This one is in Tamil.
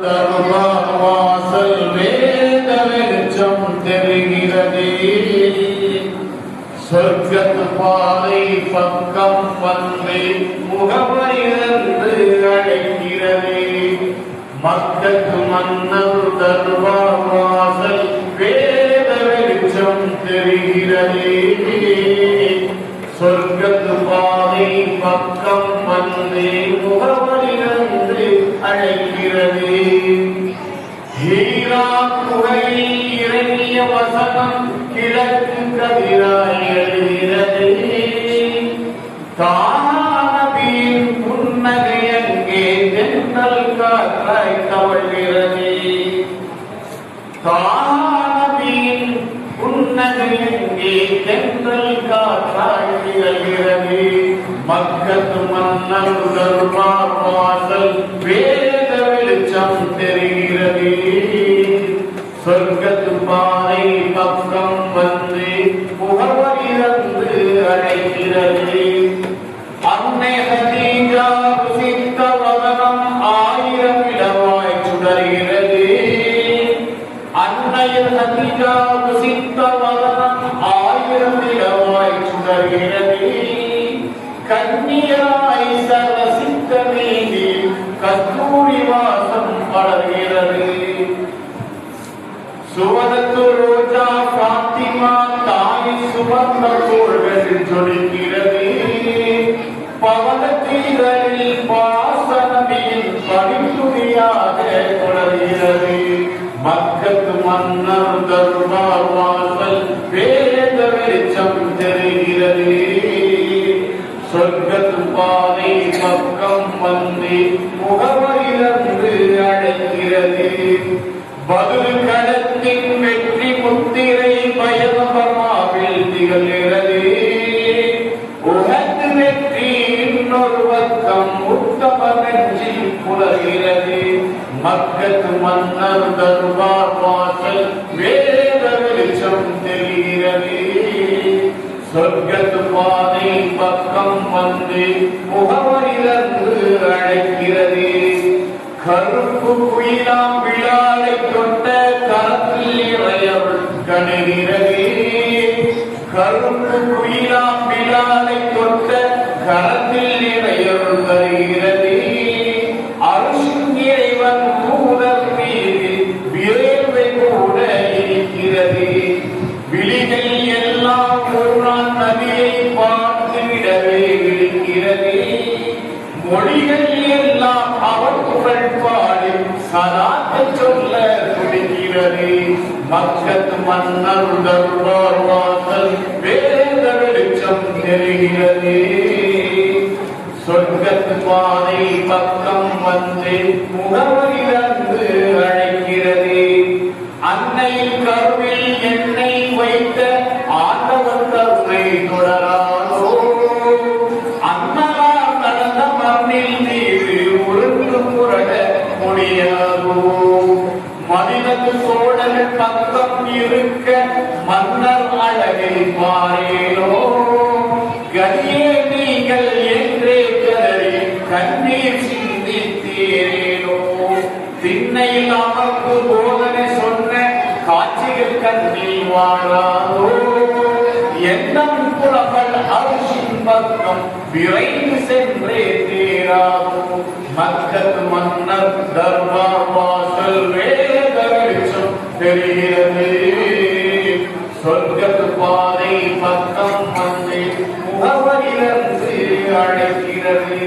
வாசல் வேத வெளிச்சம் தெரிகிறதே, சொர்க்கத்து பாதை பக்கம் வந்து முகமறிந்து அழைக்கிறதே. மக்கத்து மன்னர் தர்பார் வாசல் வேத வெளிச்சம் தெரிகிறதே, சொர்க்கத்து பாதை பக்கம் வந்து முகமறிந்து அழைக்கிறதே. ஹீரா குகையில் இறங்கிய வசனம் கிழக்கு கதிராய் எழுகிறதே, தானபியின் புன்னகை அங்கே தென்றல் காற்றாய் தவழ்கிறதே. தானபியின் புன்னகை அங்கே தென்றல் காற்றாய் திகழ்கிறதே. மக்கத்து மன்னர் தர்பார் வாசல் வேத வெளிச்சம் தெரிகிறதே, சொர்க்கத்து பாதை பக்கம் வந்து முகமறிந்து அழைக்கிறதே. அன்னை ஹதீஜா ருசித்த வதனம் 1000 இளவாய் சுடர்கிறதே, அன்னை ஹதீஜா ருசித்த வதனம் 1000 இளவாய் சுடர்கிறதே. கன்னியாய் சரசித்த மீதி கஸ்தூரி வாசம் படர்கிறது. சுவனத்து ரோஜா பாத்திமா தாய் சுமந்த தோள்கள் ஜொலிக்கிறது. பவனத்தீரலில் பாசனமியின் படித்துணியாக தொடர்கிறது. மக்கத்து மன்னர் தர்பார் வாசல் வேத வெளிச்சம் தெரிகிறது, சொர்க்கத்து பாதை பக்கம் வந்து முகமறிந்து அழைக்கிறது. பதில் களத்தின் வெற்றி முத்திரை பயணமாவில் திகழ்கிறது. உகத்து வெற்றி இன்னொரு பக்கம் உத்தம நெஞ்சில் புலர்கிறது. மக்கத்து மன்னர் தர்பார் வாசல் வேத வெளிச்சம் தெரிகிறது, சொர்க்கத்து பாதை பக்கம் வந்து முகமறிந்து அழைக்கிறது. கருப்பு குயிலாம் விழாலை தொட்ட கரத்தில் இறையவள் கணிகிறது. கருப்பு குயிலாம் விழாலை தொட்ட கரத்தில் இறையவள் வருகிறது. அருஷின் இறைவன் கூடல் மீது விரைவை கூட இருக்கிறது. விழிகள் எல்லாம் குர்ஆன் நபியை பார்த்துவிடவே விழிக்கிறது. மொழிகள் எல்லாம் அவர் புகழ் பாடி சலாத்தை சொல்ல துடிக்கிறது. மக்கத்து மன்னர் தர்பார் வாசல் வேத வெளிச்சம் தெரிகிறது, சொர்க்கத்து பாதை பக்கம் வந்து முகமறிந்து அழைக்கிறது. அன்னையின் கருவில் எண்ணெய் வைத்த ஆண்டவன் கருணை தொடராதோ, அன்னலால் நடந்த மண்ணில் மீது உருண்டு புரட முடியாதோ. மனிதத்து சோழர்கள் பக்கம் இருக்க மன்னர் அழகை பாரேனோ, கனியே நீங்கள் என்றே கதறி கண்ணீர் சிந்தித்தீரேனோ. திண்ணையில் அமர்ந்து போதனை சொன்ன காட்சிகள் கண்ணில் வாழாதோ, எண்ணம் புலங்கள் அரிசின் பக்கம் விரைந்து சென்றே தேராதோ. மக்கத்து மன்னர் தர்பார் வாசல் வேத வெளிச்சம் தெரிகிறது, சொர்க்கத்து பாதை பக்கம் வந்து முகமறிந்து அழைக்கிறது.